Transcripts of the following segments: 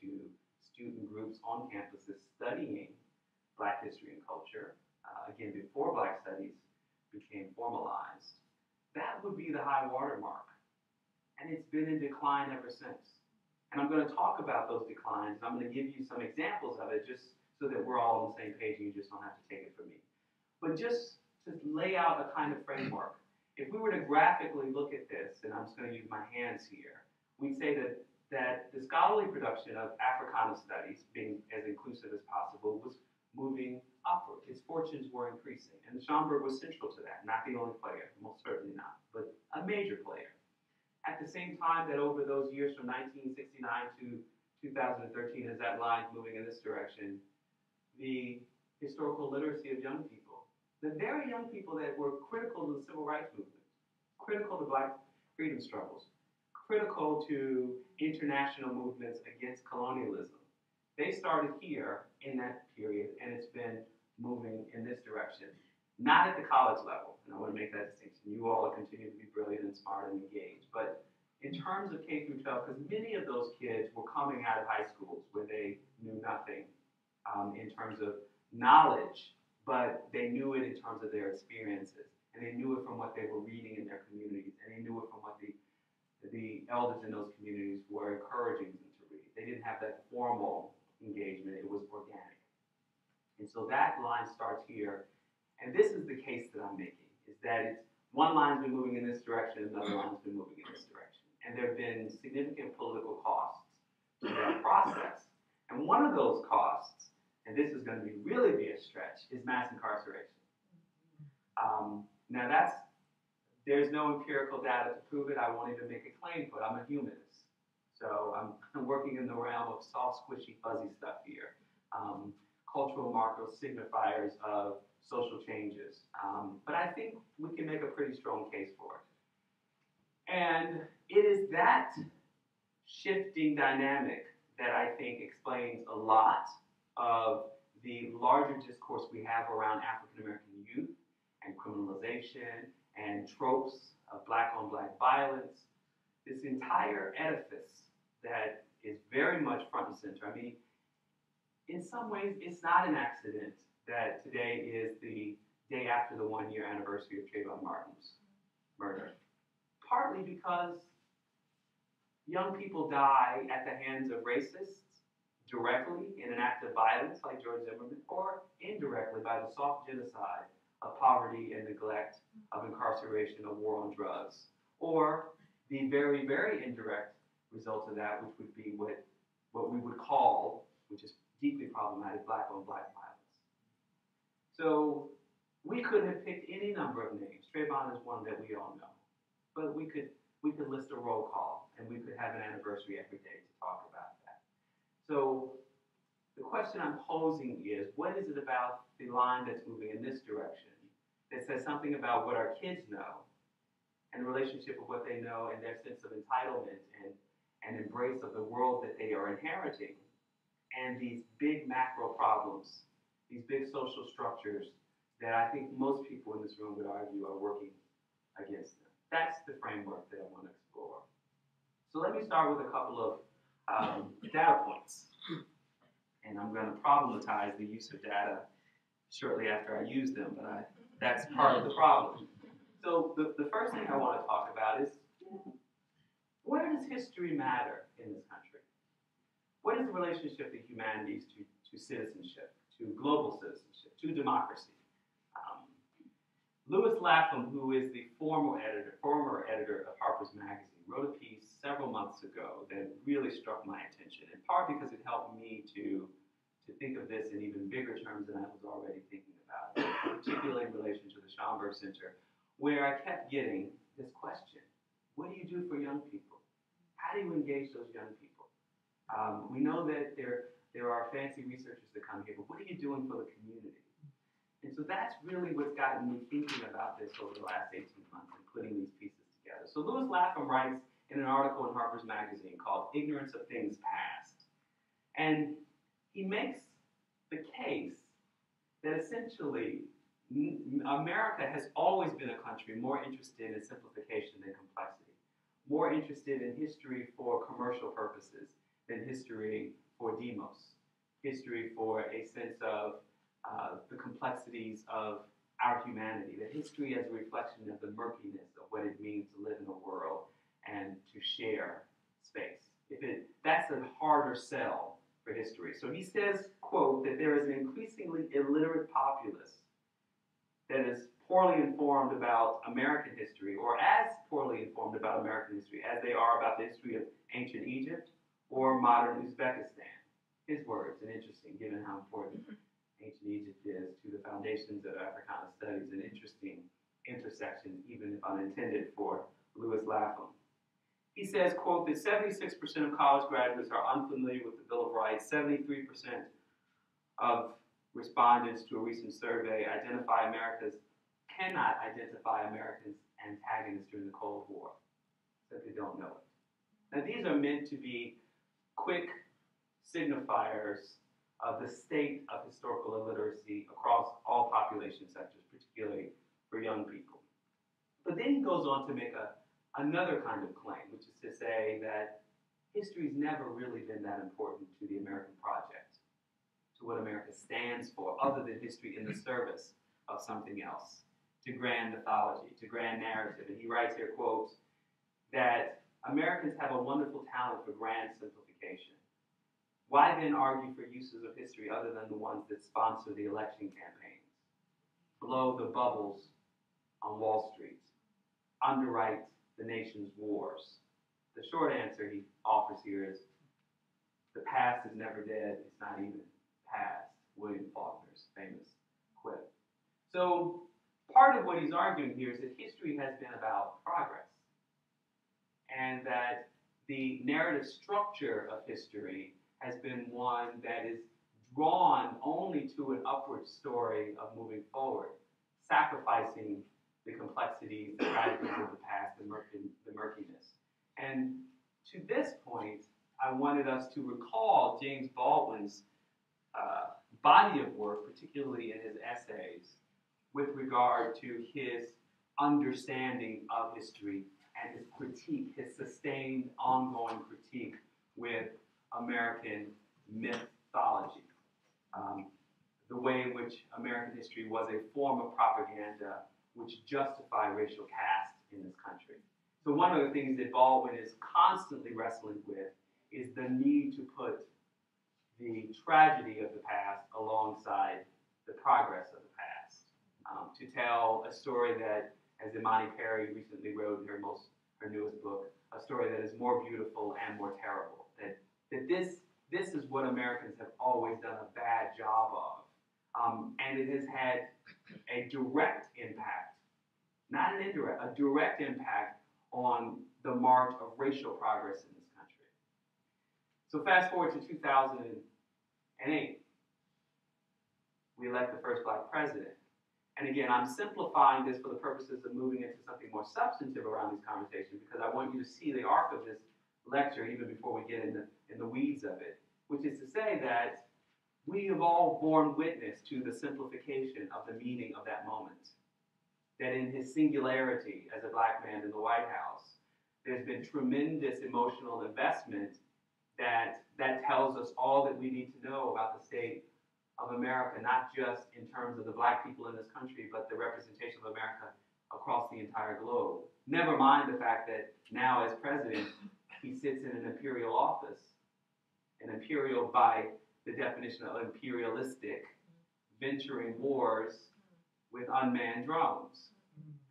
to student groups on campuses studying Black history and culture, again, before Black studies became formalized, that would be the high watermark. And it's been in decline ever since. And I'm going to talk about those declines, and I'm going to give you some examples of it just so that we're all on the same page and you just don't have to take it from me. But just to lay out a kind of framework, if we were to graphically look at this, and I'm just going to use my hands here, we'd say that the scholarly production of Africana studies, being as inclusive as possible, was moving upward. Its fortunes were increasing. And Schomburg was central to that, not the only player, most certainly not, but a major player. At the same time that over those years from 1969 to 2013, as that line's moving in this direction, the historical literacy of young people, the very young people that were critical to the civil rights movement, critical to Black freedom struggles, critical to international movements against colonialism, they started here in that period, and it's been moving in this direction. Not at the college level, and I want to make that distinction. You all continue to be brilliant and smart and engaged, but in terms of K through 12, because many of those kids were coming out of high schools where they knew nothing in terms of knowledge, but they knew it in terms of their experiences, and they knew it from what they were reading in their communities, and they knew it from what the elders in those communities were encouraging them to read. They didn't have that formal engagement, it was organic. And so that line starts here. And this is the case that I'm making, is that it's, one line's been moving in this direction, another line's been moving in this direction. And there have been significant political costs to that process. And one of those costs, and this is going to really be a stretch, is mass incarceration. Now there's no empirical data to prove it. I won't even make a claim for it. I'm a humanist. So I'm working in the realm of soft, squishy, fuzzy stuff here. Cultural markers, signifiers of social changes. But I think we can make a pretty strong case for it. And it is that shifting dynamic that I think explains a lot of the larger discourse we have around African American youth and criminalization and tropes of Black on Black violence. This entire edifice that is very much front and center. I mean, in some ways, it's not an accident that today is the day after the 1-year anniversary of Trayvon Martin's murder. Partly because young people die at the hands of racists directly in an act of violence like George Zimmerman, or indirectly by the soft genocide of poverty and neglect, of incarceration, of war on drugs, or the very, very indirect result of that, which would be what we would call, which is deeply problematic, Black on Black violence. So we could have picked any number of names. Trayvon is one that we all know. But we could list a roll call, and we could have an anniversary every day to talk about that. So the question I'm posing is, what is it about the line that's moving in this direction that says something about what our kids know and the relationship of what they know and their sense of entitlement and embrace of the world that they are inheriting, and these big macro problems, these big social structures that I think most people in this room would argue are working against them. That's the framework that I want to explore. So let me start with a couple of data points. And I'm going to problematize the use of data shortly after I use them, but that's part of the problem. So the first thing I want to talk about is, where does history matter in this country? What is the relationship of humanities to citizenship, to global citizenship, to democracy? Louis Lapham, who is the former editor of Harper's Magazine, wrote a piece several months ago that really struck my attention, in part because it helped me to think of this in even bigger terms than I was already thinking about it, particularly in relation to the Schomburg Center, where I kept getting this question: what do you do for young people? How do you engage those young people? We know that there are fancy researchers that come here, but what are you doing for the community? And so that's really what's gotten me thinking about this over the last 18 months and putting these pieces together. So Louis Lapham writes in an article in Harper's Magazine called "Ignorance of Things Past." And he makes the case that essentially America has always been a country more interested in simplification than complexity, more interested in history for commercial purposes than history for demos, history for a sense of the complexities of our humanity, that history as a reflection of the murkiness of what it means to live in the world and to share space. That's a harder sell for history. So he says, quote, that there is an increasingly illiterate populace that is poorly informed about American history, or as poorly informed about American history as they are about the history of ancient Egypt or modern Uzbekistan. His words, and interesting, given how important ancient Egypt is to the foundations of Africana studies, an interesting intersection, even if unintended, for Lewis Lapham. He says, quote, that 76% of college graduates are unfamiliar with the Bill of Rights. 73% of respondents to a recent survey cannot identify America's antagonists during the Cold War. Simply don't know it. Now, these are meant to be quick signifiers of the state of historical illiteracy across all population sectors, particularly for young people. But then he goes on to make another kind of claim, which is to say that history's never really been that important to the American project, to what America stands for, other than history in the service of something else, to grand mythology, to grand narrative. And he writes here, quote, that Americans have a wonderful talent for grand simplification. Why then argue for uses of history other than the ones that sponsor the election campaigns, blow the bubbles on Wall Street, underwrite the nation's wars? The short answer he offers here is the past is never dead, it's not even past. William Faulkner's famous quip. So part of what he's arguing here is that history has been about progress, and that the narrative structure of history has been one that is drawn only to an upward story of moving forward, sacrificing the complexities, the tragedies of the past, the murkiness. And to this point, I wanted us to recall James Baldwin's body of work, particularly in his essays, with regard to his understanding of history and his critique, his sustained, ongoing critique with American mythology. The way in which American history was a form of propaganda which justified racial caste in this country. So one of the things that Baldwin is constantly wrestling with is the need to put the tragedy of the past alongside the progress of the past. To tell a story that, as Imani Perry recently wrote in her newest book, a story that is more beautiful and more terrible. That this is what Americans have always done a bad job of. And it has had a direct impact, not an indirect, a direct impact on the march of racial progress in this country. So fast forward to 2008. We elect the first black president. And again, I'm simplifying this for the purposes of moving into something more substantive around these conversations, because I want you to see the arc of this lecture even before we get in the weeds of it, which is to say that we have all borne witness to the simplification of the meaning of that moment. That in his singularity as a black man in the White House, there's been tremendous emotional investment that tells us all that we need to know about the state of America, not just in terms of the black people in this country, but the representation of America across the entire globe. Never mind the fact that now as president, he sits in an imperial office, an imperial by the definition of imperialistic, venturing wars with unmanned drones.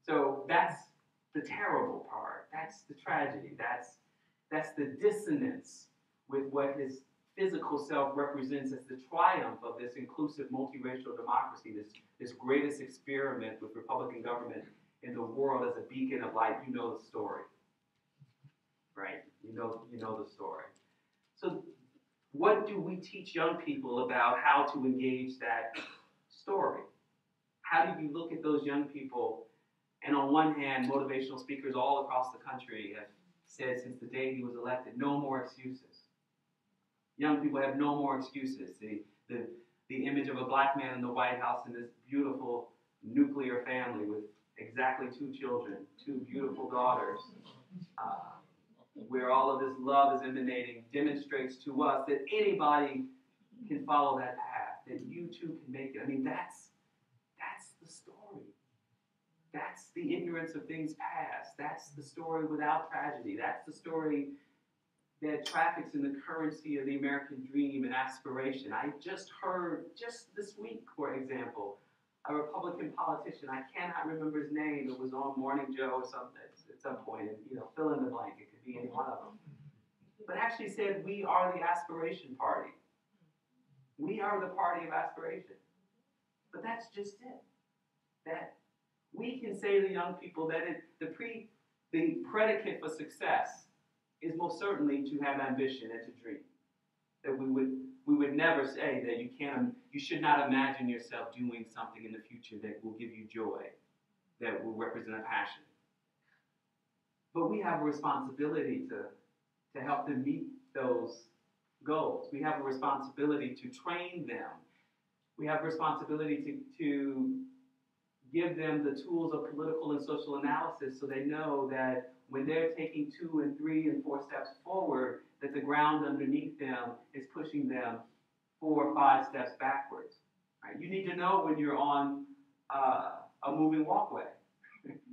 So that's the terrible part. That's the tragedy. That's the dissonance with what his physical self represents as the triumph of this inclusive multiracial democracy, this greatest experiment with Republican government in the world as a beacon of light. You know the story, right? You know the story. So what do we teach young people about how to engage that story? How do you look at those young people? And on one hand, motivational speakers all across the country have said since the day he was elected, no more excuses. Young people have no more excuses. The image of a black man in the White House in this beautiful nuclear family with exactly 2 children, 2 beautiful daughters, where all of this love is emanating, demonstrates to us that anybody can follow that path, that you too can make it. I mean, that's the story. That's the ignorance of things past. That's the story without tragedy. That's the story that traffics in the currency of the American dream and aspiration. I just heard, just this week, for example, a Republican politician, I cannot remember his name, it was on Morning Joe or something at some point, and fill in the blank, it could be any one of them, but actually said, we are the aspiration party. We are the party of aspiration. But that's just it. That we can say to young people that the predicate for success is most certainly to have ambition and to dream. That we would never say that you should not imagine yourself doing something in the future that will give you joy, that will represent a passion. But we have a responsibility to help them meet those goals. We have a responsibility to train them. We have a responsibility to give them the tools of political and social analysis so they know that when they're taking 2 and 3 and 4 steps forward, that the ground underneath them is pushing them 4 or 5 steps backwards. Right? You need to know when you're on a moving walkway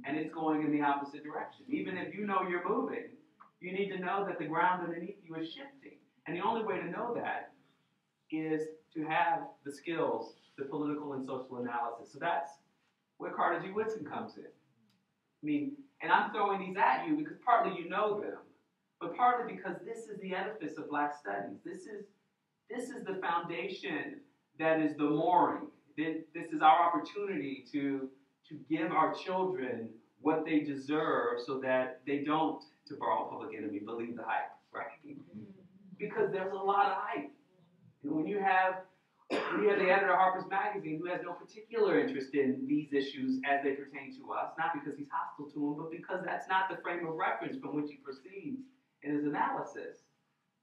and it's going in the opposite direction. Even if you know you're moving, you need to know that the ground underneath you is shifting. And the only way to know that is to have the skills, the political and social analysis. So that's where Carter G. Woodson comes in. I mean, and I'm throwing these at you because partly you know them, but partly because this is the edifice of Black studies. This is the foundation that is the mooring. This is our opportunity to give our children what they deserve so that they don't, to borrow Public Enemy, believe the hype, right? Because there's a lot of hype. And when you have the editor of Harper's Magazine who has no particular interest in these issues as they pertain to us, not because he's hostile to them, but because that's not the frame of reference from which he proceeds in his analysis,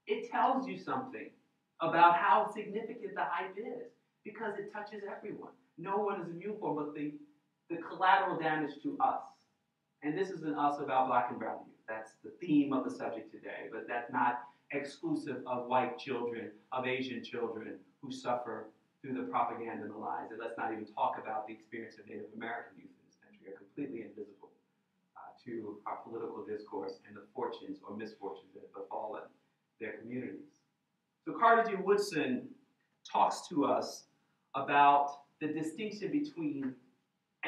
it tells you something about how significant the hype is, because it touches everyone. No one is immune from but the collateral damage to us. And this is an us about Black and brown youth. That's the theme of the subject today, but that's not exclusive of white children, of Asian children who suffer through the propaganda and the lies. And let's not even talk about the experience of Native American youth in this country, are completely invisible to our political discourse and the fortunes or misfortunes that have befallen their communities. So Carter G. Woodson talks to us about the distinction between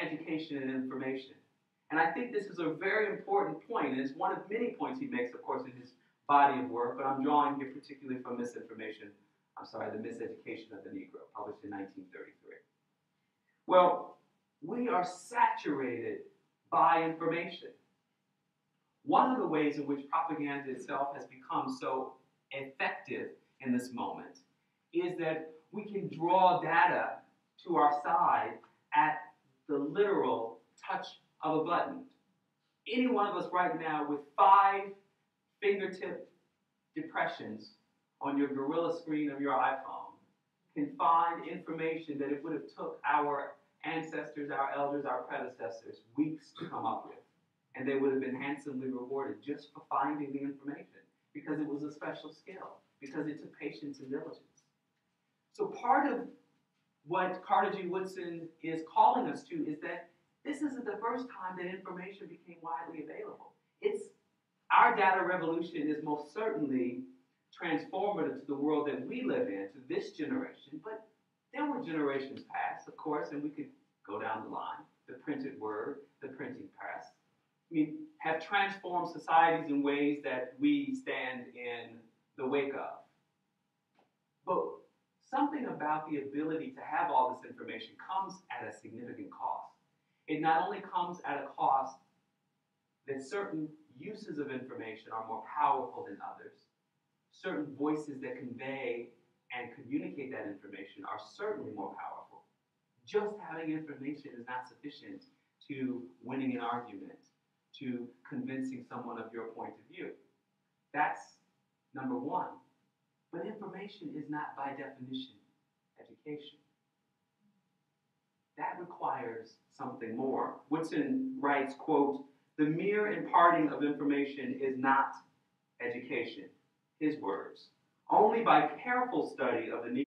education and information. And I think this is a very important point, and it's one of many points he makes, of course, in his body of work, but I'm drawing here particularly from The Miseducation of the Negro, published in 1933. Well, we are saturated by information. One of the ways in which propaganda itself has become so effective in this moment is that we can draw data to our side at the literal touch of a button. Any one of us right now with 5 fingertip depressions on your Gorilla screen of your iPhone can find information that it would have took our ancestors, our elders, our predecessors weeks to come up with. And they would have been handsomely rewarded just for finding the information, because it was a special skill, because it took patience and diligence. So part of what Carter G. Woodson is calling us to is that this isn't the first time that information became widely available. Our data revolution is most certainly transformative to the world that we live in, to this generation, but there were generations past, of course, and we could go down the line. The printed word, the printing press, have transformed societies in ways that we stand in the wake of. But something about the ability to have all this information comes at a significant cost. It not only comes at a cost that certain uses of information are more powerful than others, certain voices that convey and communicate that information are certainly more powerful. Just having information is not sufficient to winning an argument, to convincing someone of your point of view. That's number one. But information is not by definition education. That requires something more. Woodson writes, quote, "The mere imparting of information is not education. His words. Only by careful study of the